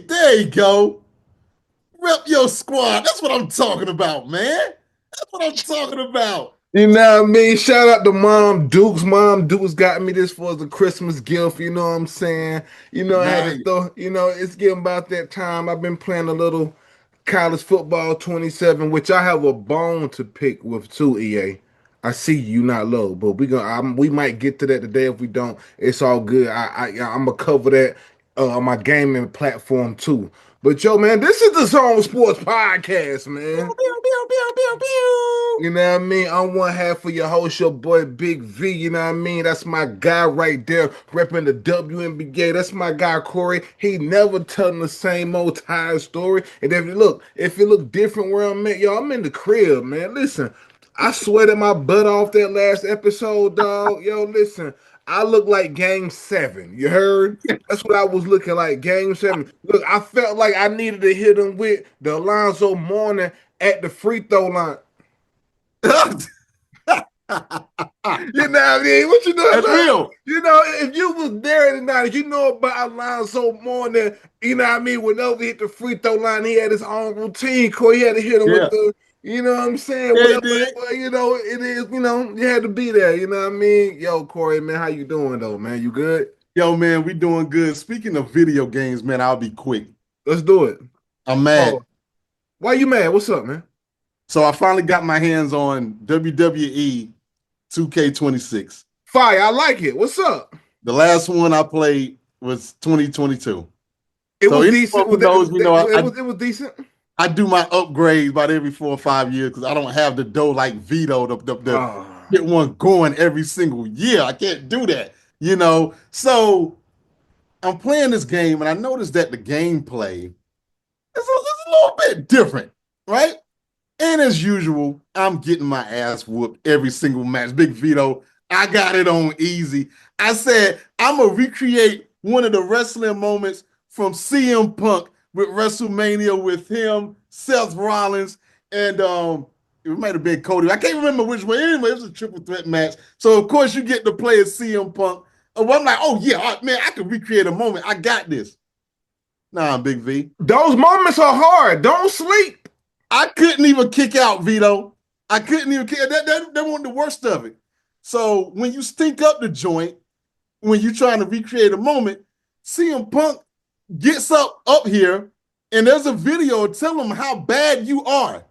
there you go. Rep your squad. That's what I'm talking about, man. That's what I'm talking about. You know what I mean? Shout out to Mom Dukes. Mom Dukes got me this for the Christmas gift. You know what I'm saying? You know, I had to Nice. throw, it's getting about that time. I've been playing a little college football 27, which I have a bone to pick with too, EA. I see you not low, but we might get to that today. If we don't, it's all good. I'm gonna cover that on my gaming platform too. But yo, man, this is the Zone Sports Podcast, man. Pew, pew, pew, pew, pew, pew. You know what I mean? I'm one half of your host, your boy Big V. You know what I mean? That's my guy right there, repping the WNBA. That's my guy Corey. He never telling the same old tired story. And if it look different where I'm at, yo, I'm in the crib, man. Listen, I sweated my butt off that last episode, dog. Yo, listen, I look like Game 7. You heard? That's what I was looking like, Game 7. Look, I felt like I needed to hit him with the Alonzo Mourning at the free throw line. You know what I mean? What you know? That's real. You know, if you was there tonight, you know about Alonzo Mourning, you know what I mean? Whenever he hit the free throw line, he had his own routine. Corey, he had to hit him with the, you know what I'm saying? Yeah, Whatever, you know, it is, you had to be there, you know what I mean? Yo, Corey, man, how you doing though, man? You good? Yo, man, we doing good. Speaking of video games, man, I'll be quick. Let's do it. I'm mad. Oh, why you mad? What's up, man? So I finally got my hands on WWE 2K26. Fire, I like it. What's up? The last one I played was 2022. It was decent. It was decent. I do my upgrades about every 4 or 5 years because I don't have the dough like Vito to get one going every single year. I can't do that, you know. So I'm playing this game and I noticed that the gameplay is a little bit different, right? And as usual, I'm getting my ass whooped every single match. Big Vito, I got it on easy. I said, I'm going to recreate one of the wrestling moments from CM Punk with WrestleMania with him, Seth Rollins, and it might have been Cody. I can't remember which one. Anyway, it was a triple threat match. So, of course, you get to play as CM Punk. Well, I'm like, oh, yeah, man, I can recreate a moment. I got this. Nah, Big V. Those moments are hard. Don't sleep. I couldn't even kick out, Vito. I couldn't even kick. That wasn't the worst of it. So when you stink up the joint, when you're trying to recreate a moment, CM Punk gets up here, and there's a video telling him how bad you are.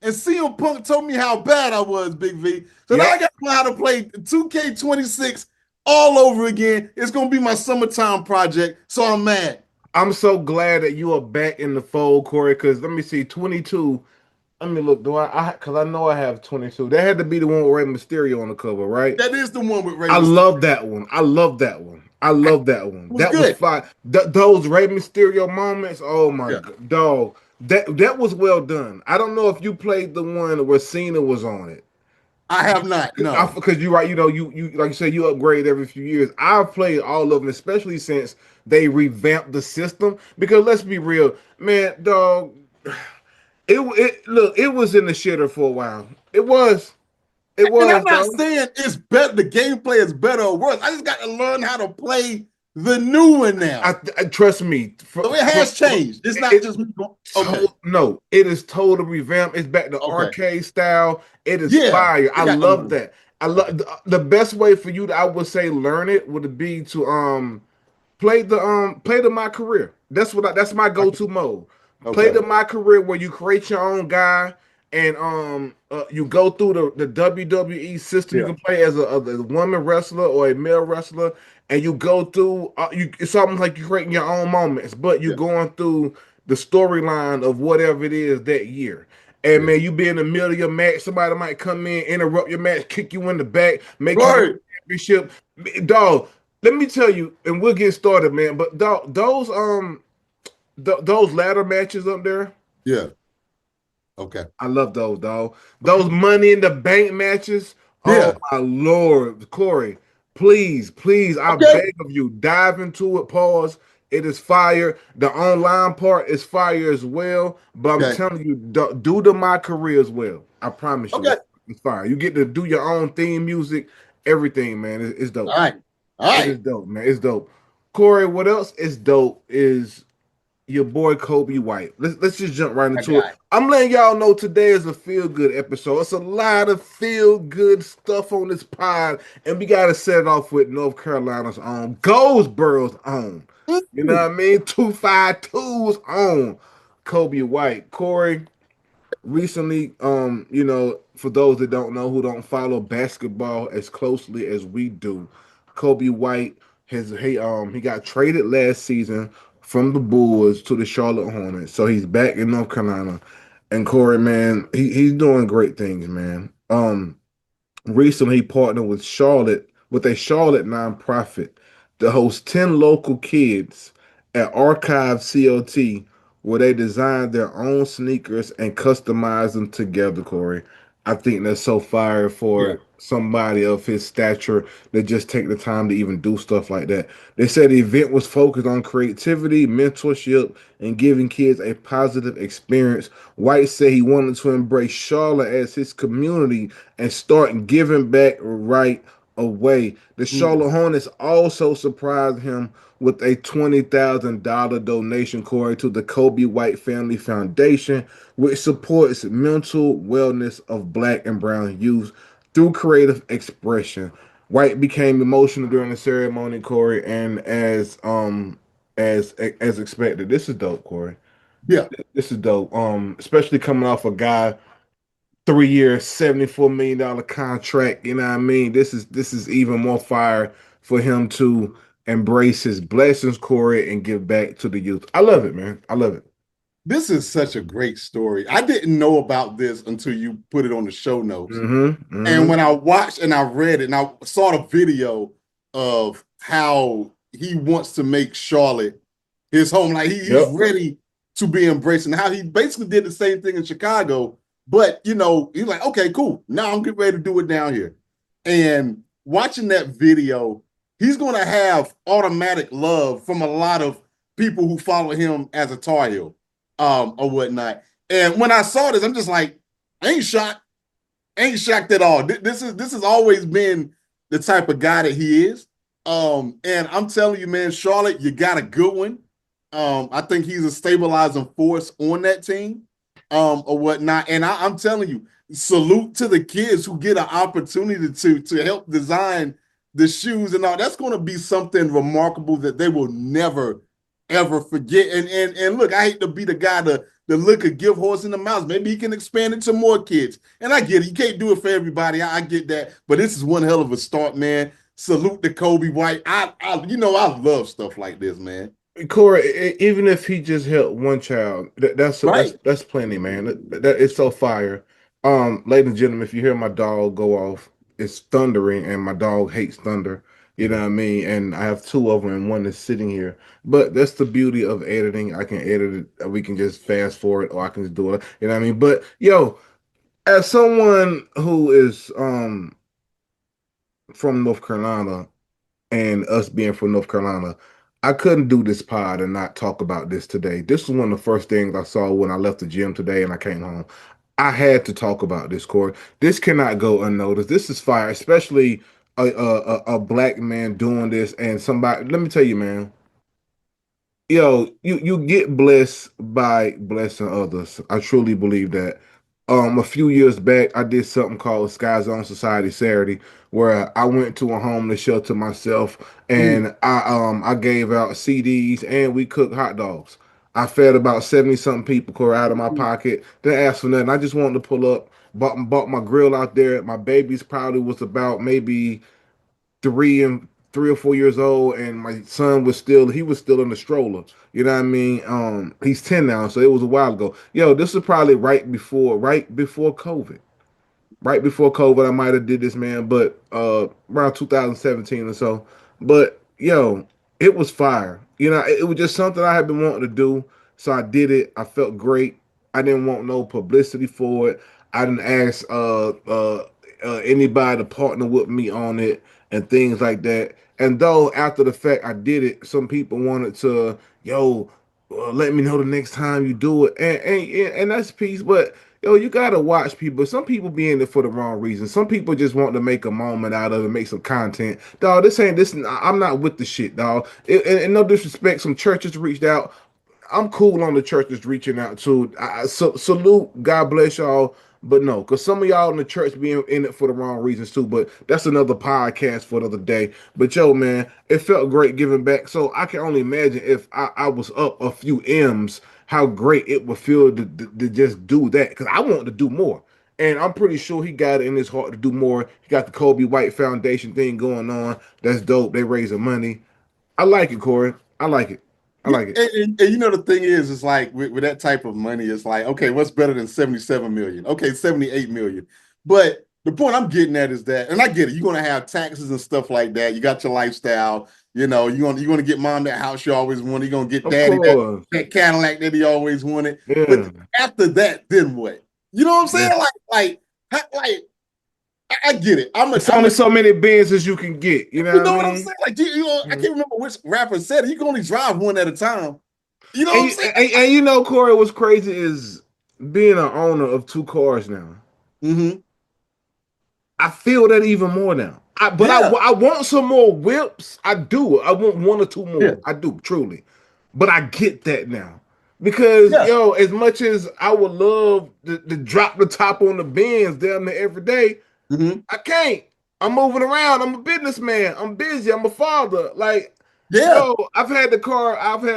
And CM Punk told me how bad I was, Big V. So now I got to learn how to play 2K26 all over again. It's going to be my summertime project, so I'm mad. I'm so glad that you are back in the fold, Corey, because let me see, 22. Let me look. Because I know I have 22. That had to be the one with Rey Mysterio on the cover, right? That is the one with Rey Mysterio. I love that one. That was fine. Those Rey Mysterio moments, oh my God, dog. That was well done. I don't know if you played the one where Cena was on it. I have not, no. Because you're right, you like you said, you upgrade every few years. I've played all of them, especially since they revamped the system. Because let's be real, man, dog. It was in the shitter for a while. It was. And I'm not saying it's better. The gameplay is better or worse. I just got to learn how to play the new one now. Trust me. So it has changed. It's not just okay. No, it is totally revamped. It's back to arcade style. It is fire. I love that. I love the best way for you to, I would say, learn it would be to play the My Career. That's my go-to mode. Okay. Play the My Career where you create your own guy and you go through the WWE system. You can play as a woman wrestler or a male wrestler, and you go through. It's almost like you're creating your own moments, but you're going through the storyline of whatever it is that year. And man, you be in the middle of your match, somebody might come in, interrupt your match, kick you in the back, make you championship. Dog, let me tell you, and we'll get started, man. But dog, those ladder matches up there. Yeah. Okay. I love those, dog. Those Money in the Bank matches. Oh my Lord, Corey, please, I beg of you, dive into it. Pause. It is fire. The online part is fire as well. But I'm telling you, do the My Career as well. I promise you, it's fire. You get to do your own theme music, everything, man. It's dope. All right. It's dope, man. It's dope. Corey, what else is dope is your boy Coby White. Let's just jump right My into it. guy. I'm letting y'all know today is a feel good episode. It's a lot of feel good stuff on this pod, and we gotta set it off with North Carolina's own, Goldsboro's own. You know Mm. what I mean? 252's own Coby White. Corey, recently, for those that don't know, who don't follow basketball as closely as we do, Coby White he got traded last season from the Bulls to the Charlotte Hornets, so he's back in North Carolina. And Corey, man, he's doing great things, man. Recently he partnered with a Charlotte nonprofit to host 10 local kids at Archive COT, where they designed their own sneakers and customized them together, Corey. I think that's so fire Yeah. for somebody of his stature to just take the time to even do stuff like that. They said the event was focused on creativity, mentorship, and giving kids a positive experience. White said he wanted to embrace Charlotte as his community and start giving back right away. The Mm. Charlotte Hornets also surprised him with a $20,000 donation, Corey, to the Coby White Family Foundation, which supports mental wellness of Black and Brown youth through creative expression. White became emotional during the ceremony, Corey, and as expected. This is dope, Corey. Yeah. This is dope. Especially coming off a guy 3 year, $74 million contract. You know what I mean? This is even more fire for him to embrace his blessings, Corey, and give back to the youth. I love it, man. I love it. This is such a great story. I didn't know about this until you put it on the show notes. Mm-hmm. And Mm-hmm. when I watched and I read it and I saw the video of how he wants to make Charlotte his home, like he's Yep. ready to be embraced, and how he basically did the same thing in Chicago. But he's like, okay, cool. Now I'm getting ready to do it down here. And watching that video, he's going to have automatic love from a lot of people who follow him as a Tar Heel, or whatnot. And when I saw this, I'm just like, I ain't shocked. Ain't shocked at all. This has always been the type of guy that he is. And I'm telling you, man, Charlotte, you got a good one. I think he's a stabilizing force on that team, or whatnot. And I'm telling you, salute to the kids who get an opportunity to help design the shoes and all. That's going to be something remarkable that they will never ever forget. And look, I hate to be the guy to look a give horse in the mouth. Maybe he can expand it to more kids. And I get it. You can't do it for everybody. I get that. But this is one hell of a start, man. Salute to Coby White. I love stuff like this, man. Corey, even if he just helped one child, Right. that's plenty, man. That it's so fire. Ladies and gentlemen, if you hear my dog go off, it's thundering, and my dog hates thunder. You know what I mean? And I have two of them, and one is sitting here. But that's the beauty of editing. I can edit it. We can just fast forward, or I can just do it. You know what I mean? But yo, as someone who is from North Carolina, and us being from North Carolina, I couldn't do this pod and not talk about this today. This was one of the first things I saw when I left the gym today and I came home. I had to talk about this, Corey. This cannot go unnoticed. This is fire, especially a black man doing this and somebody. Let me tell you, man. Yo, you get blessed by blessing others. I truly believe that. A few years back, I did something called Skyzone.Society Saturday, where I went to a homeless shelter myself, Mm, and I gave out CDs and we cooked hot dogs. I fed about 70 something people, Corey, out of my mm, pocket. Didn't ask for nothing. I just wanted to pull up, bought my grill out there. My babies probably was about maybe 3 or 4 years old, and my son was still in the stroller. You know what I mean? He's 10 now, so it was a while ago. Yo, this was probably right before COVID. Right before COVID, I might have did this, man, but around 2017 or so. But yo, it was fire. It was just something I had been wanting to do, so I did it. I felt great. I didn't want no publicity for it. I didn't ask anybody to partner with me on it and things like that. And though after the fact I did it, some people wanted to, yo, let me know the next time you do it, and that's peace. But yo, you gotta watch people. Some people be in it for the wrong reason. Some people just want to make a moment out of it, make some content. Dog, this ain't this. I'm not with the shit, dog. And no disrespect, some churches reached out. I'm cool on the church that's reaching out to. Salute, God bless y'all. But no, because some of y'all in the church being in it for the wrong reasons too. But that's another podcast for another day. But yo, man, it felt great giving back. So I can only imagine if I was up a few M's, how great it would feel to just do that. Because I want to do more. And I'm pretty sure he got it in his heart to do more. He got the Coby White Foundation thing going on. That's dope. They raising money. I like it, Corey. I like it. I Yeah, like it. and you know the thing is, it's like with that type of money, it's like, okay, what's better than 77 million? Okay, 78 million. But the point I'm getting at is that, and I get it, you're gonna have taxes and stuff like that. You got your lifestyle, you're gonna get mom that house you always wanted, you're gonna get Of daddy course. that Cadillac that he always wanted. But Yeah. after that, then what? You know what I'm Yeah. saying? Like I get it. It's only so many Benzes you can get. You know You what I know what I'm mean? saying? I can't remember which rapper said it. You can only drive one at a time. You know what And I'm you, saying? and you know, Corey, what's crazy is being an owner of two cars now. Mm-hmm. I feel that even more now. But Yeah. I want some more whips. I do. I want one or two Yeah. more. I do, truly. But I get that now. Because, Yeah. yo, as much as I would love to drop the top on the Benz down there every day, Mm-hmm. I can't. I'm moving around. I'm a businessman. I'm busy. I'm a father. Like, Yeah. yo, I've had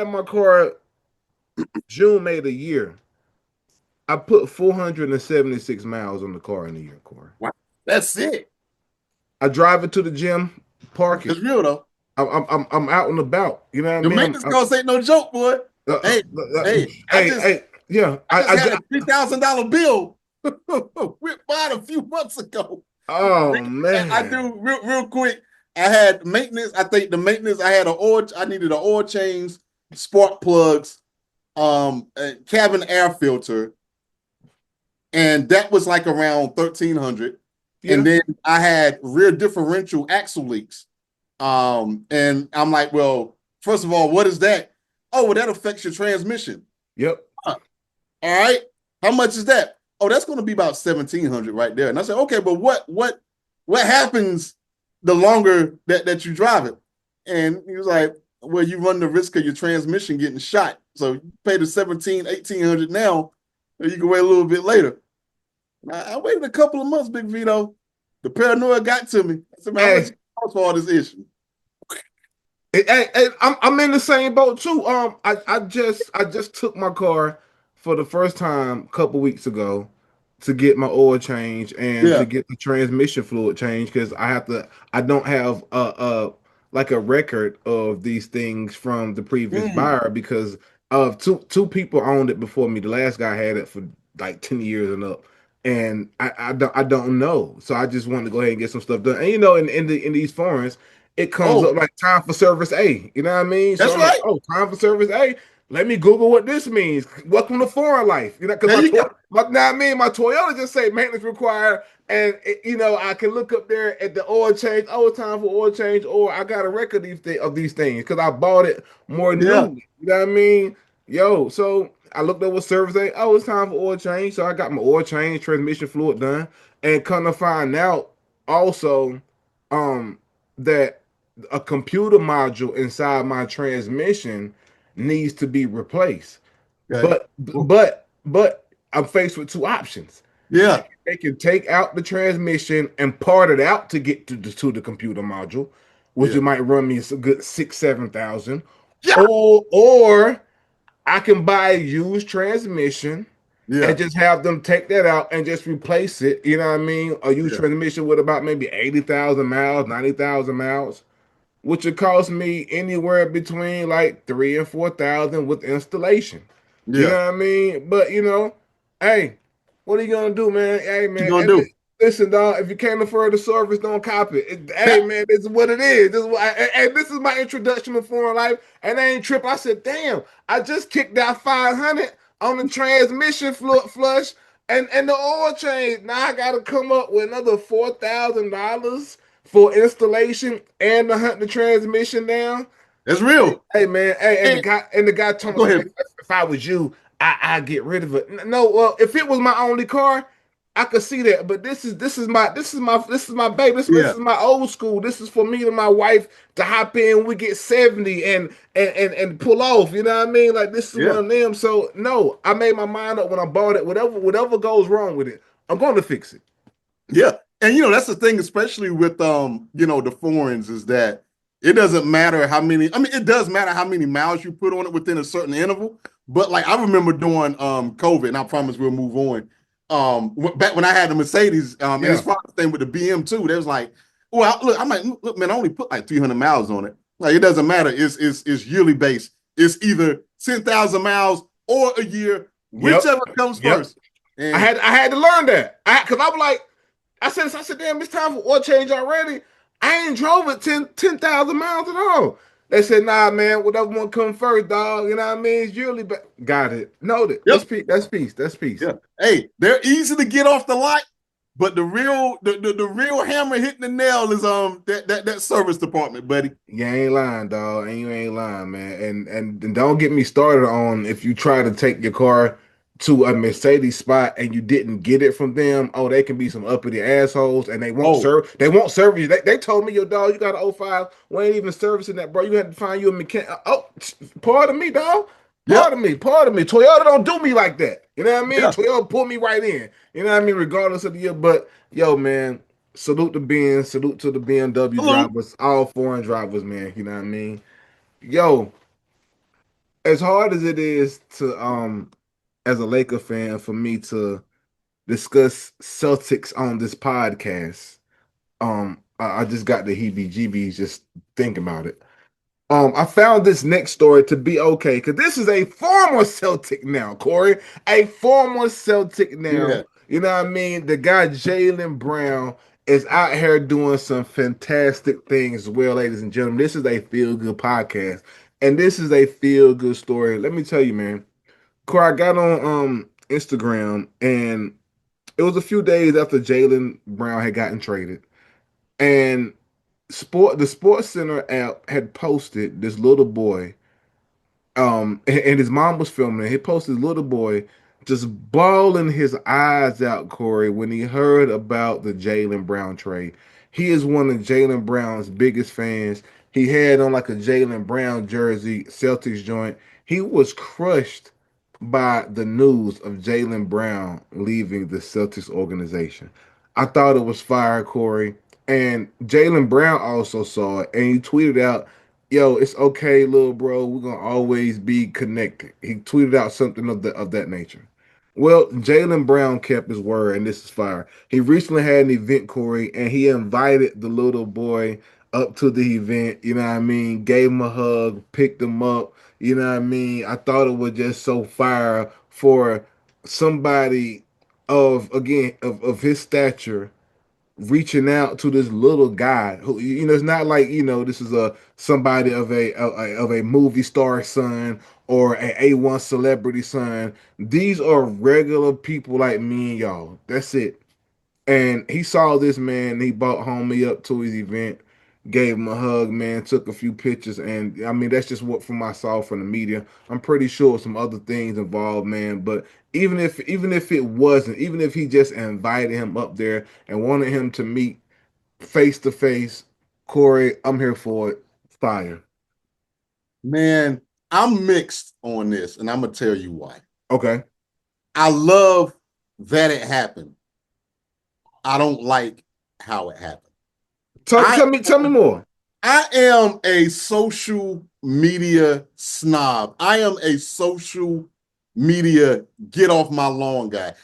my car June made a year. I put 476 miles on the car in a year, Corey. Wow. That's it. I drive it to the gym, park it. It's real though. I'm out and about. You know what I The mean? maintenance costs ain't no joke, boy. Hey, hey, Hey, yeah. I just had a $3,000 bill whipped by a few months ago. Oh I man. do real quick. I had maintenance. I think the maintenance. I had I needed an oil change, spark plugs, a cabin air filter, and that was like around 1,300. And Yeah. then I had rear differential axle leaks. And I'm like, well, first of all, what is that? Oh, well, that affects your transmission. Yep. Huh. All right. How much is that? Oh, that's going to be about 1,700 right there. And I said, okay, but what happens the longer that you drive it? And he was like, well, you run the risk of your transmission getting shot. So you pay the 1,800 now, or you can wait a little bit later. I waited a couple of months, Big Vito. The paranoia got to me. I said, man, how much it cost for all this issue? I'm in the same boat too. I just took my car for the first time a couple weeks ago to get my oil change and to Yeah. get the transmission fluid change because I don't have like a record of these things from the previous buyer because of two people owned it before me. The last guy had it for like 10 years and up. And I don't know. So I just wanted to go ahead and get some stuff done. And in these forums, it comes up Oh, like time for service A. You know what I mean? So that's I'm like, right. oh, time for service A. Let me Google what this means. Welcome to foreign life. You know, because There you go. my Toyota just say maintenance required, and I can look up there at the oil change. Oh, it's time for oil change, or I got a record of these things because I bought it more Yeah. new. You know what I mean? Yo, so I looked up what service A. Oh, it's time for oil change. So I got my oil change, transmission fluid done, and come to find out also, that a computer module inside my transmission needs to be replaced. Okay. But I'm faced with two options. Yeah. They can take out the transmission and part it out to get to the computer module, which Yeah. it might run me a good 6-7 thousand, Yeah. or I can buy a used transmission and Yeah. just have them take that out and just replace it. You know what I mean? A used Yeah. transmission with about maybe 80,000 miles, 90,000 miles, which would cost me anywhere between like 3 and 4 thousand with installation. You know Yeah. what I mean? But hey, what are you gonna do, man? Hey, What you man, gonna do? listen, dog. If you can't afford the service, don't copy it. Hey, man, this is what it is. This is my introduction to foreign life, and I ain't trip. I said, damn, I just kicked out 500 on the transmission flush and the oil change. Now I gotta come up with another $4,000 for installation and to hunt the transmission down. That's real. Hey man, hey, And and the guy told me, go say, man, ahead. if I was you, I'd get rid of it. No, well, if it was my only car, I could see that, but this is my baby. This is my old school. This is for me and my wife to hop in. We get 70 and pull off. You know what I mean? Like this is one of them. So no, I made my mind up when I bought it. Whatever goes wrong with it, I'm going to fix it. Yeah, and that's the thing, especially with the foreigns, is that it doesn't matter how many. I mean, it does matter how many miles you put on it within a certain interval. But like I remember during COVID, and I promise we'll move on. Back when I had the Mercedes, and it's probably the thing with the BM too. They was like, well, look, I'm like, look, man, I only put like 300 miles on it. Like it doesn't matter. It's yearly based. It's either 10,000 miles or a year, whichever comes first. And I had to learn that. Because I was like, I said, damn, it's time for oil change already. I ain't drove it 10,000 miles at all. They said, nah, man, whatever one come first, dog. You know what I mean? It's yearly, but got it. Noted. Yep. That's peace. Yeah. Hey, they're easy to get off the lot, but the real hammer hitting the nail is that service department, buddy. You ain't lying, dog. And you ain't lying, man. And don't get me started on if you try to take your car to a Mercedes spot and you didn't get it from them. Oh, they can be some uppity assholes and they won't serve. They won't serve you. They told me, yo, dog, you got an 05. We ain't even servicing that, bro. You had to find you a mechanic. Oh, pardon me, dog. Pardon me. Toyota don't do me like that. You know what I mean? Yeah. Toyota pull me right in. You know what I mean? Regardless of the year. But yo, man, salute to Benz. Salute to the BMW drivers. All foreign drivers, man. You know what I mean? Yo, as hard as it is to as a Laker fan, for me to discuss Celtics on this podcast, I just got the heebie-jeebies just thinking about it. I found this next story to be okay because this is a former Celtic now, Corey. A former Celtic now. Yeah. You know what I mean? The guy Jaylen Brown is out here doing some fantastic things as well, ladies and gentlemen. This is a feel-good podcast, and this is a feel-good story. Let me tell you, man. Corey, I got on Instagram, and it was a few days after Jaylen Brown had gotten traded, and the Sports Center app had posted this little boy, and his mom was filming it. He posted this little boy just bawling his eyes out, Corey, when he heard about the Jaylen Brown trade. He is one of Jaylen Brown's biggest fans. He had on like a Jaylen Brown jersey, Celtics joint. He was crushed by the news of Jaylen Brown leaving the Celtics organization. I thought it was fire, Corey. And Jaylen Brown also saw it, and he tweeted out, yo, it's okay, little bro. We're going to always be connected. He tweeted out something of that nature. Well, Jaylen Brown kept his word, and this is fire. He recently had an event, Corey, and he invited the little boy up to the event, you know what I mean? Gave him a hug, picked him up, you know what I mean? I thought it was just so fire for somebody of his stature reaching out to this little guy who, it's not like, this is somebody of a movie star son or an A1 celebrity son. These are regular people like me and y'all. That's it. And he saw this man, he brought homie up to his event, gave him a hug, man, took a few pictures, and I mean that's just what from I saw from the media. I'm pretty sure some other things involved, man. But even if it wasn't, even if he just invited him up there and wanted him to meet face to face, Corey, I'm here for it. Fire. Man, I'm mixed on this, and I'm gonna tell you why. Okay. I love that it happened. I don't like how it happened. Tell me more. I am a social media snob. I am a social media get off my lawn guy.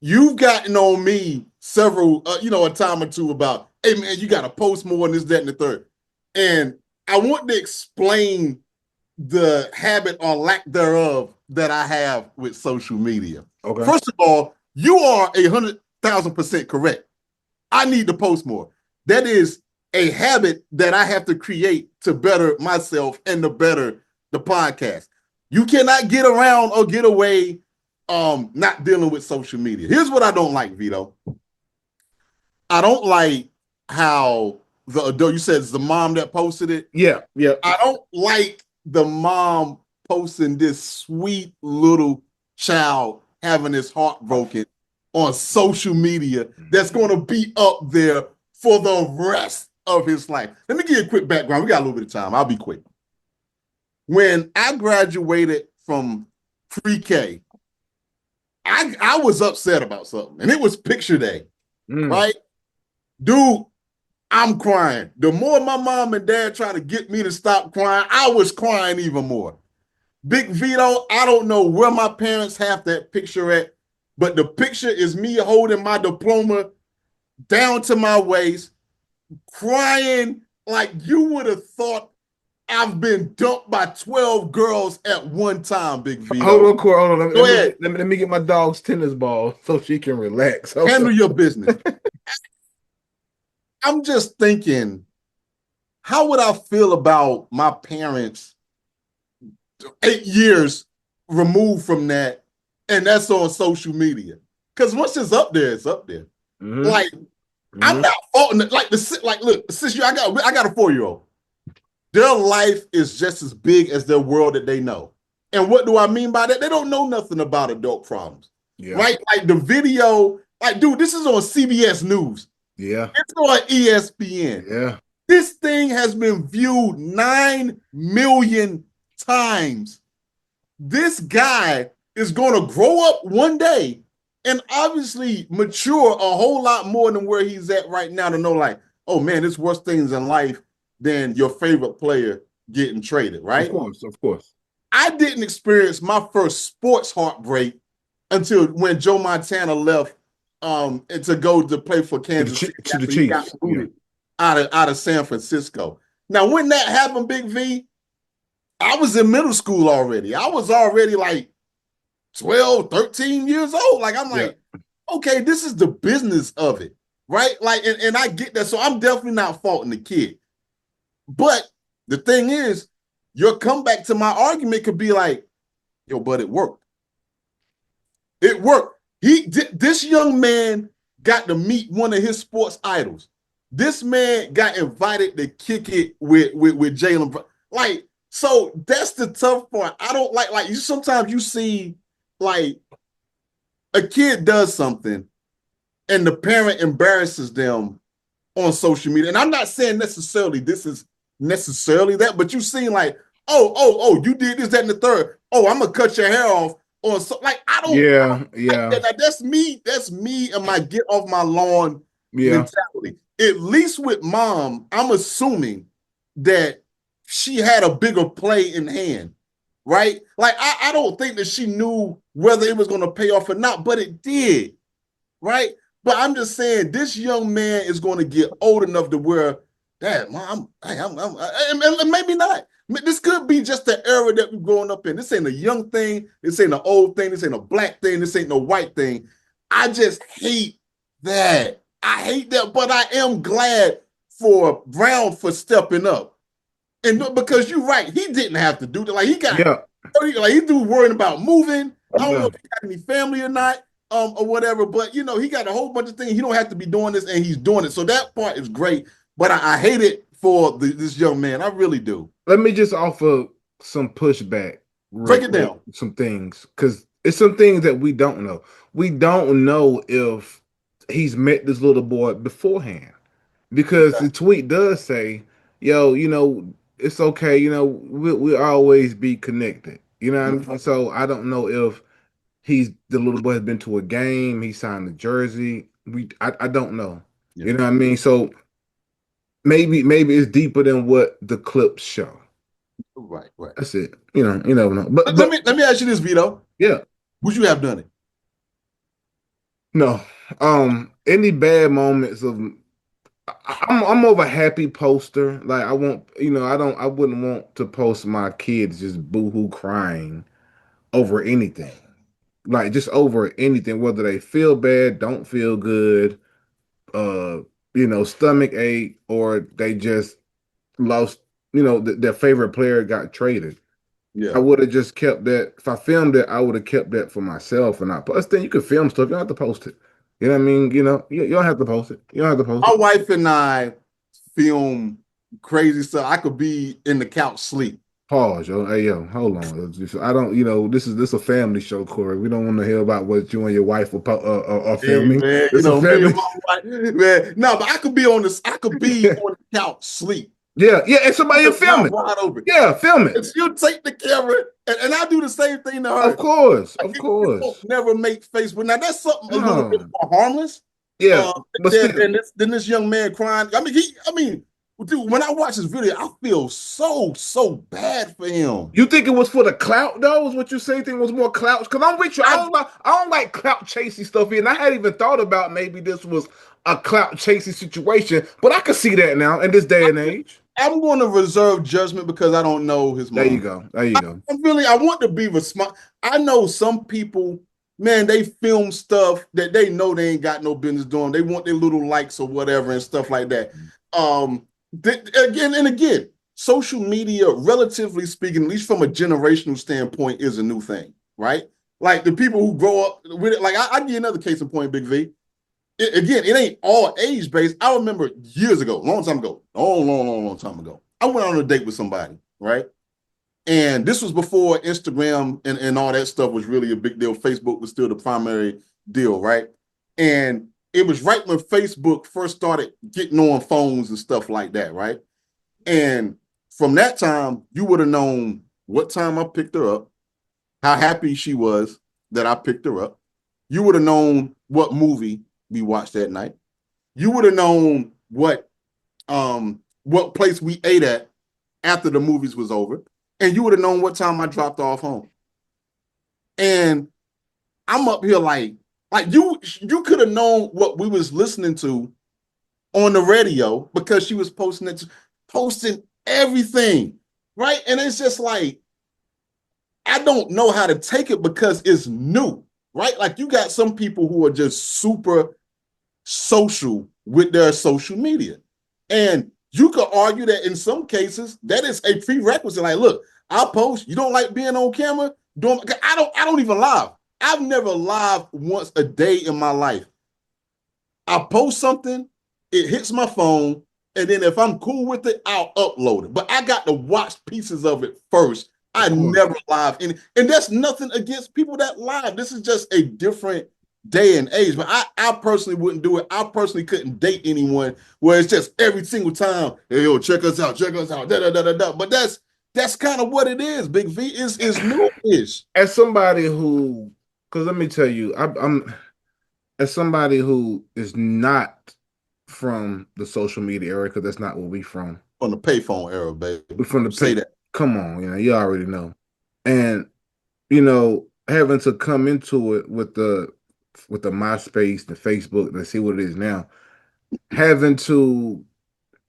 You've gotten on me several, a time or two about, hey man, you got to post more on this, that, and the third. And I want to explain the habit or lack thereof that I have with social media. Okay. First of all, you are 100,000% correct. I need to post more. That is a habit that I have to create to better myself and to better the podcast. You cannot get around or get away not dealing with social media. Here's what I don't like, Vito. I don't like how the adult, you said it's the mom that posted it. Yeah. I don't like the mom posting this sweet little child having his heart broken on social media that's going to be up there for the rest of his life. Let me give you a quick background. We got a little bit of time. I'll be quick. When I graduated from pre-K, I was upset about something, and it was picture day, right? Dude, I'm crying. The more my mom and dad trying to get me to stop crying, I was crying even more. Big Vito, I don't know where my parents have that picture at, but the picture is me holding my diploma down to my waist, crying like you would have thought I've been dumped by 12 girls at one time, Big Vito. Hold on, Corey. Hold on. Go ahead. Let me get my dog's tennis ball so she can relax. Handle your business. I'm just thinking, how would I feel about my parents 8 years removed from that, and that's on social media? Because once it's up there, it's up there. Mm-hmm. Like, I'm not faulting it. Like, look, sister, I got a 4-year-old. Their life is just as big as their world that they know. And what do I mean by that? They don't know nothing about adult problems. Yeah. Right? Like the video, like, dude, this is on CBS News. Yeah. It's on ESPN. Yeah. This thing has been viewed 9 million times. This guy is going to grow up one day and obviously mature a whole lot more than where he's at right now to know, like, oh man, there's worse things in life than your favorite player getting traded, right? Of course. I didn't experience my first sports heartbreak until when Joe Montana left to go to play for Kansas City to the Chiefs, out of San Francisco. Now, when that happened, Big V, I was in middle school already. I was already like 12, 13 years old. Like, I'm like, okay, this is the business of it, right? Like, and I get that. So I'm definitely not faulting the kid. But the thing is, your comeback to my argument could be like, yo, but it worked. It worked. This young man got to meet one of his sports idols. This man got invited to kick it with Jaylen Brown. Like, so that's the tough part. I don't like you. Sometimes you see like a kid does something and the parent embarrasses them on social media. And I'm not saying necessarily this is necessarily that, but you seem like, oh, you did this, that, and the third. Oh, I'm gonna cut your hair off. Or so, like, I don't. Like, that's me. That's me and my get off my lawn mentality. At least with mom, I'm assuming that she had a bigger play in hand, right? Like, I don't think that she knew whether it was going to pay off or not, but it did, right? But I'm just saying, this young man is going to get old enough to where, Dad, Mom, and maybe not. This could be just the era that we're growing up in. This ain't a young thing. This ain't an old thing. This ain't a black thing. This ain't no white thing. I just hate that. I hate that, but I am glad for Brown for stepping up. And because you're right, he didn't have to do that. Like, he got, like, he's worrying about moving. I don't know if he got any family or not, or whatever, but, you know, he got a whole bunch of things. He don't have to be doing this, and he's doing it. So that part is great, but I hate it for this young man. I really do. Let me just offer some pushback. Break it down. Some things, because it's some things that we don't know. We don't know if he's met this little boy beforehand, because the tweet does say, yo, you know, it's okay. You know, we'll always be connected. You know what I mean? So I don't know if the little boy has been to a game. He signed a jersey. I don't know. Yeah. You know what I mean? So maybe it's deeper than what the clips show. Right. That's it. You never know. But let me ask you this, Vito. Yeah. Would you have done it? No. Any bad moments of I'm more of a happy poster. Like, I wouldn't want to post my kids just boohoo crying over anything. Like, just over anything, whether they feel bad, don't feel good, stomach ache, or they just lost, their favorite player got traded. Yeah. I would have just kept that. If I filmed it, I would have kept that for myself and not. Plus, then you can film stuff. You don't have to post it. You know what I mean? You don't have to post it. You don't have to post it. My wife and I film crazy stuff. I could be in the couch sleep. Pause, yo. Hey, yo, hold on. I don't, this a family show, Corey. We don't want to hear about what you and your wife are Hey filming. man, It's a me and family. my wife, man. No, but I could be on this. I could be on the couch, sleep, Yeah, yeah, and somebody with film mouth it. wide open. Yeah, film it. And she'll take the camera, and I do the same thing to Of her. course, Like of it won't course. never make Facebook. Now that's something a little bit No. more harmless. Yeah, Uh, but still, then this young man crying. I mean, dude, when I watch this video, I feel so bad for him. you think it was for the clout though? Is what you say? Think it was more clout? Because I'm with you. I I don't like clout chasing stuff here, and I hadn't even thought about maybe this was a clout chasing situation, but I can see that now in this day and age. I'm going to reserve judgment because I don't know his There you mom. go. There you go. I want to be responsible. I know some people, man, they film stuff that they know they ain't got no business doing. They want their little likes or whatever and stuff like that. Again and again, social media, relatively speaking, at least from a generational standpoint, is a new thing, right? Like the people who grow up with it. Like I give you another case in point, Big V. It ain't all age based. I remember years ago, long time ago, long time ago. I went on a date with somebody, right? And this was before Instagram and all that stuff was really a big deal. Facebook was still the primary deal, right? And it was right when Facebook first started getting on phones and stuff like that, right? And from that time, you would have known what time I picked her up, how happy she was that I picked her up. You would have known what movie we watched that night. You would have known what place we ate at after the movies was over, and you would have known what time I dropped off home. And I'm up here like you could have known what we was listening to on the radio because she was posting everything, right? And it's just like I don't know how to take it because it's new, right? Like you got some people who are just super social with their social media. And you could argue that in some cases that is a prerequisite. Like, look, I'll post. You don't like being on camera? I don't even live. I've never live once a day in my life. I post something, it hits my phone, and then if I'm cool with it, I'll upload it. But I got to watch pieces of it first. I never live. And that's nothing against people that live. This is just a different day and age. But I personally wouldn't do it. I personally couldn't date anyone where it's just every single time, hey, yo, check us out, da da da da da. But that's kind of what it is. Big V is new-ish. As somebody who, because let me tell you, I'm as somebody who is not from the social media era, because that's not where we from. From the payphone era, baby. We're from the Say that. Come on, you already know. And having to come into it with the MySpace, the Facebook, and see what it is now, having to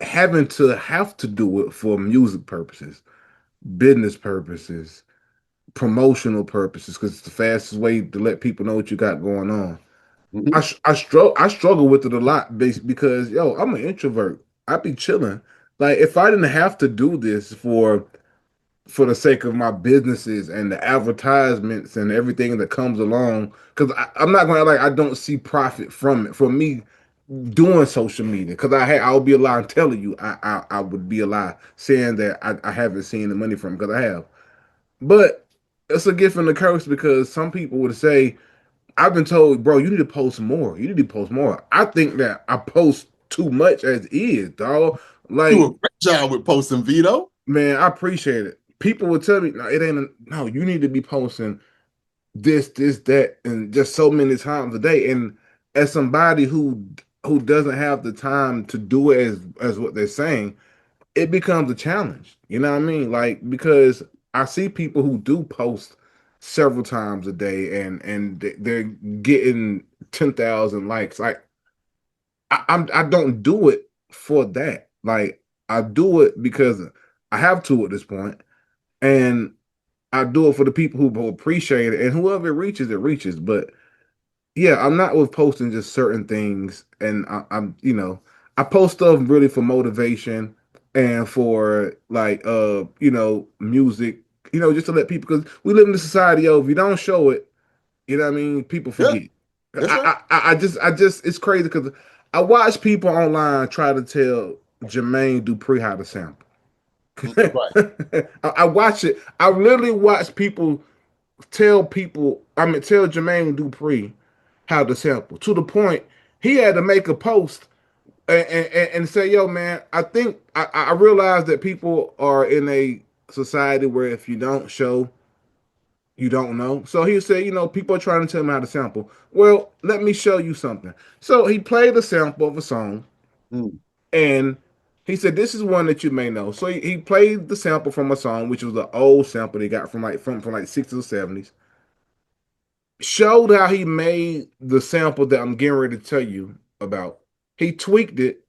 have to do it for music purposes, business purposes, promotional purposes, because it's the fastest way to let people know what you got going on. Mm-hmm. I struggle with it a lot because I'm an introvert. I be chilling. Like if I didn't have to do this for the sake of my businesses and the advertisements and everything that comes along, because I'm not going to like I don't see profit from it. For me doing social media, because I'll be a lie telling you I would be a lie saying that I haven't seen the money from it, because I have. But it's a gift and a curse, because some people would say, I've been told, bro, you need to post more. You need to post more. I think that I post too much as is, dog. Do a Like, great job with posting, Vito. man, I appreciate it. People would tell me, no, it ain't. No, you need to be posting this, that, and just so many times a day. And as somebody who doesn't have the time to do it as what they're saying, it becomes a challenge. You know what I mean? Like, because I see people who do post several times a day and they're getting 10,000 likes. Like I don't do it for that. Like I do it because I have to at this point, and I do it for the people who appreciate it, and whoever it reaches. But yeah, I'm not with posting just certain things, and I'm I post stuff really for motivation and for like music, just to let people, because we live in a society, if you don't show it, what I mean, people Yeah, forget. that's right. I just it's crazy because I watch people online try to tell Jermaine Dupri how to sample. Right. I watch it. I literally watch people tell Jermaine Dupri how to sample to the point he had to make a post and say, yo, man, I think I realize that people are in a society where if you don't show, you don't know. So he said, people are trying to tell me how to sample. Well, let me show you something. So he played a sample of a song and he said, this is one that you may know. So he played the sample from a song, which was an old sample he got from like 60s or 70s. Showed how he made the sample that I'm getting ready to tell you about. He tweaked it,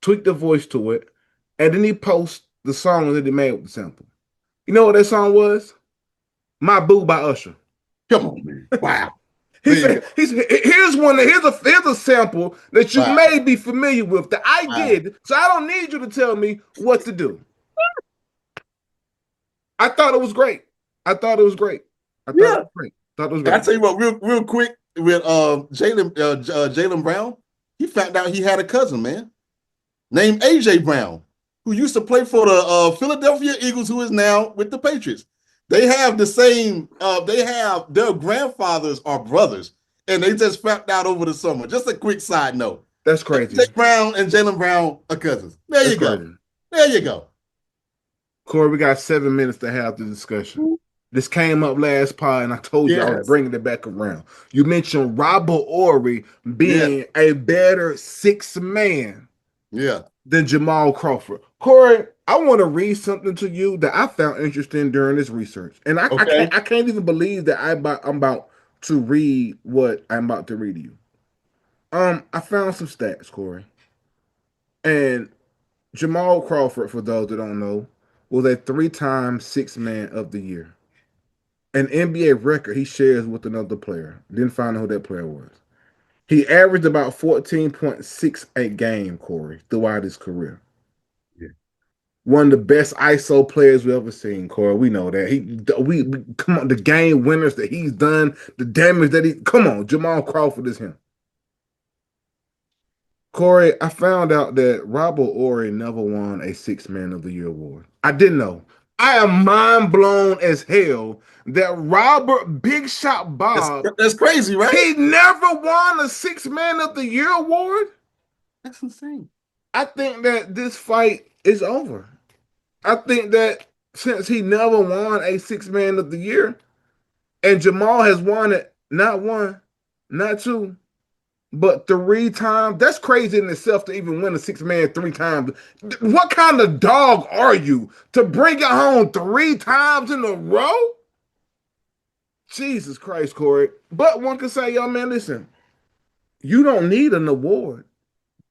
tweaked the voice to it, and then he posted the song that he made with the sample. You know what that song was? My Boo by Usher. Come on, man. Wow. Here's a sample that you may be familiar with that I did, so I don't need you to tell me what to do. I thought it was great. I thought it was great. I tell you what, real quick with Jaylen Brown, he found out he had a cousin, man, named AJ Brown, who used to play for the Philadelphia Eagles, who is now with the Patriots. They have the same. Their grandfathers are brothers, and they just found out over the summer. Just a quick side note. That's crazy. AJ Brown and Jaylen Brown are cousins. There you go. There you go. Corey, we got 7 minutes to have the discussion. This came up last pod, and I told you I was bringing it back around. You mentioned Robert Horry being a better sixth man than Jamal Crawford. Corey, I want to read something to you that I found interesting during this research. And I can't even believe that I'm about to read what I'm about to read to you. I found some stats, Corey. And Jamal Crawford, for those that don't know, was a 3-time sixth man of the year. An NBA record he shares with another player. Didn't find out who that player was. He averaged about 14.6 a game, Corey, throughout his career. Yeah. One of the best ISO players we ever seen, Corey. We know that. We come on, the game winners that he's done, the damage that come on, Jamal Crawford is him. Corey, I found out that Robert Horry never won a Sixth Man of the Year award. I didn't know. I am mind blown as hell that Robert Big Shot Bob. That's crazy, right? He never won a Sixth Man of the Year award. That's insane. I think that this fight is over. I think that since he never won a Sixth Man of the Year, and Jamal has won it not one, not two, but 3 times. That's crazy in itself to even win a sixth man 3 times. What kind of dog are you to bring it home 3 times in a row? Jesus Christ, Corey. But one can say, yo, man, listen, you don't need an award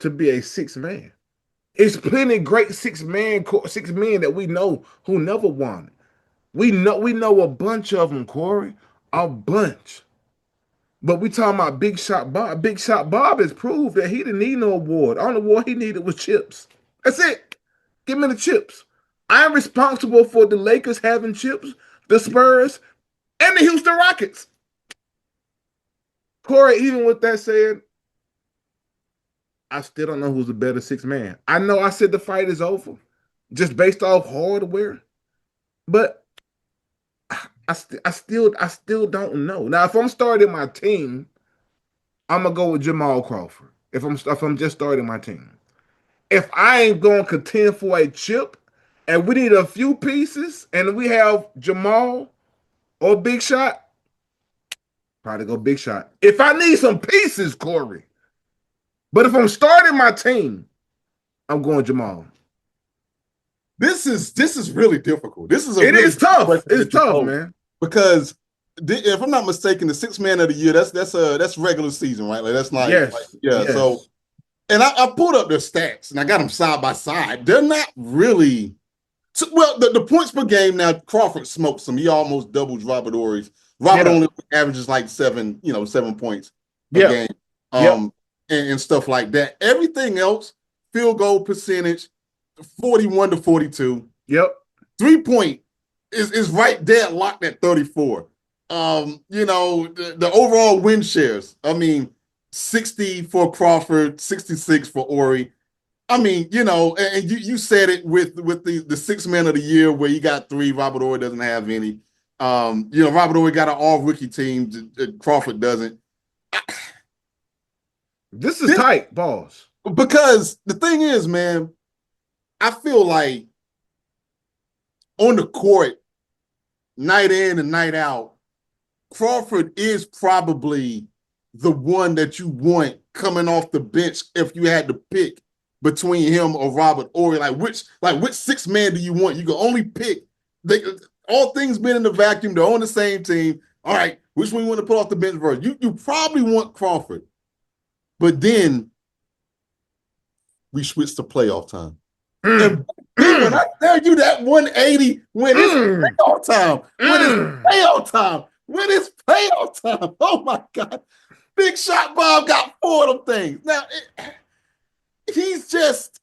to be a sixth man. It's plenty great six men that we know who never won it. We know a bunch of them, Corey. A bunch. But we talking about Big Shot Bob. Big Shot Bob has proved that he didn't need no award. All the award he needed was chips. That's it. Give me the chips. I'm responsible for the Lakers having chips, the Spurs, and the Houston Rockets. Corey, even with that said, I still don't know who's the better sixth man. I know I said the fight is over, just based off hardware, but I still don't know. Now, if I'm starting my team, I'm gonna go with Jamal Crawford. If I'm just starting my team, if I ain't going to contend for a chip, and we need a few pieces, and we have Jamal or Big Shot, probably go Big Shot. If I need some pieces, Corey, but if I'm starting my team, I'm going Jamal. This is really difficult. This is it's tough. It's tough, man. Because if I'm not mistaken, the sixth man of the year, that's regular season, right? Like that's not yes. So, and I pulled up their stats and I got them side by side. They're not really well. The points per game now. Crawford smokes them. He almost doubles Robert Horry's. Robert only averages like 7 points per game, and stuff like that. Everything else, field goal percentage, 41 to 42. Yep. 3-point is right there locked at 34. The overall win shares, 60 for Crawford, 66 for Horry. I mean, and you said it with the 6 men of the year where you got 3. Robert Horry doesn't have any. Robert Horry got an all rookie team. Crawford doesn't. This is tight, boss. Because the thing is, man, I feel like on the court, night in and night out, Crawford is probably the one that you want coming off the bench if you had to pick between him or Robert Horry. Like which 6 man do you want? You can only pick. All things being in the vacuum, they're on the same team. All right, which one you want to put off the bench first? You probably want Crawford. But then we switch to playoff time. And when I tell you that 180, when it's playoff time, when it's playoff time, oh my God. Big Shot Bob got 4 of them things. Now, he's just,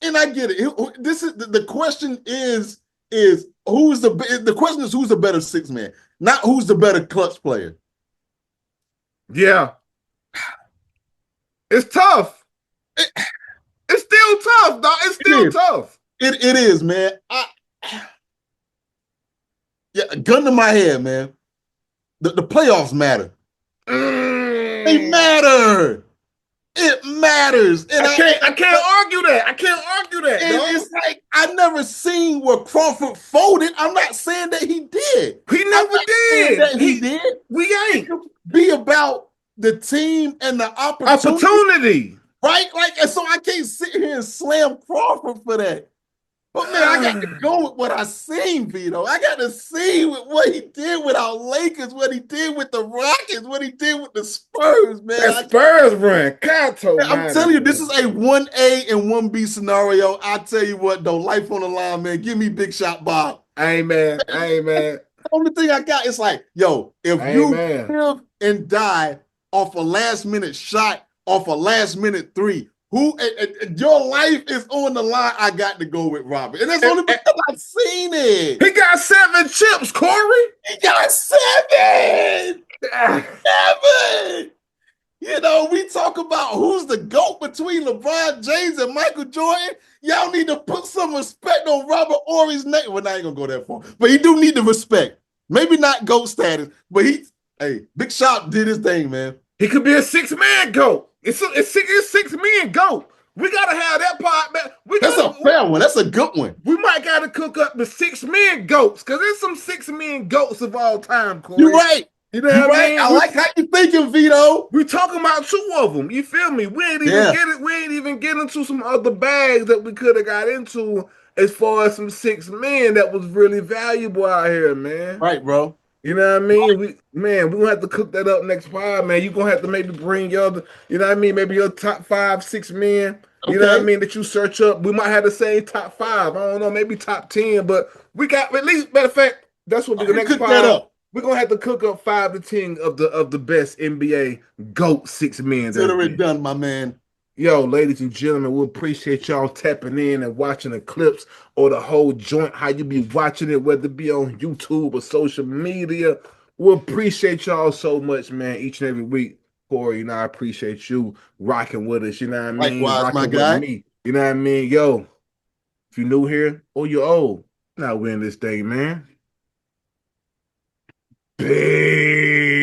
and I get it. This is the question is who's the better 6 man, not who's the better clutch player. Yeah. It's tough. It's still tough, dog. It's still tough. It is, man. Gun to my head, man. The playoffs matter. They matter. It matters. And I can't argue that. I can't argue that. It's like I never seen where Crawford folded. I'm not saying that he did. He never did. That he did. We ain't. It be about the team and the opportunity. Right? And so I can't sit here and slam Crawford for that. But man, I got to go with what I seen, Vito. I got to see with what he did with our Lakers, what he did with the Rockets, what he did with the Spurs, man. That Spurs run, Kanto. I'm telling you, this is a 1A and 1B scenario. I tell you what, though, life on the line, man. Give me Big Shot Bob. Amen. The only thing I got is like, yo, if you live and die off a last-minute shot, off a last-minute 3, your life is on the line, I got to go with Robert. And that's only because I've seen it. He got 7 chips, Corey. He got 7. 7. We talk about who's the GOAT between LeBron James and Michael Jordan. Y'all need to put some respect on Robert Horry's name. Well, I ain't going to go that far. But he do need the respect. Maybe not GOAT status, but Big Shot did his thing, man. He could be a 6-man GOAT. It's 6 men GOAT. We gotta have that part, man. That's a fair one. That's a good one. We might gotta cook up the 6 men GOATs because there's some 6 men GOATs of all time, Corey. You're right. You know what I mean? I like how you thinking, Vito. We talking about 2 of them. You feel me? We ain't even get into some other bags that we could have got into as far as some 6 men that was really valuable out here, man. Right, bro. You know what I mean? We're gonna have to cook that up next pod, man. You're gonna have to maybe bring maybe your top 5, 6 men, you know what I mean, that you search up. We might have the same top 5. I don't know, maybe top 10, but we got at least, matter of fact, that's what we're gonna next pod. We're gonna have to cook up 5 to 10 of the best NBA GOAT 6 men. Consider it done, my man. Yo, ladies and gentlemen, we appreciate y'all tapping in and watching the clips or the whole joint, how you be watching it, whether it be on YouTube or social media. We appreciate y'all so much, man, each and every week. Corey, I appreciate you rocking with us, you know what I mean? Likewise, rocking my guy. with me, you know what I mean? Yo, if you're new here or you're old, now we're in this thing, man. Big.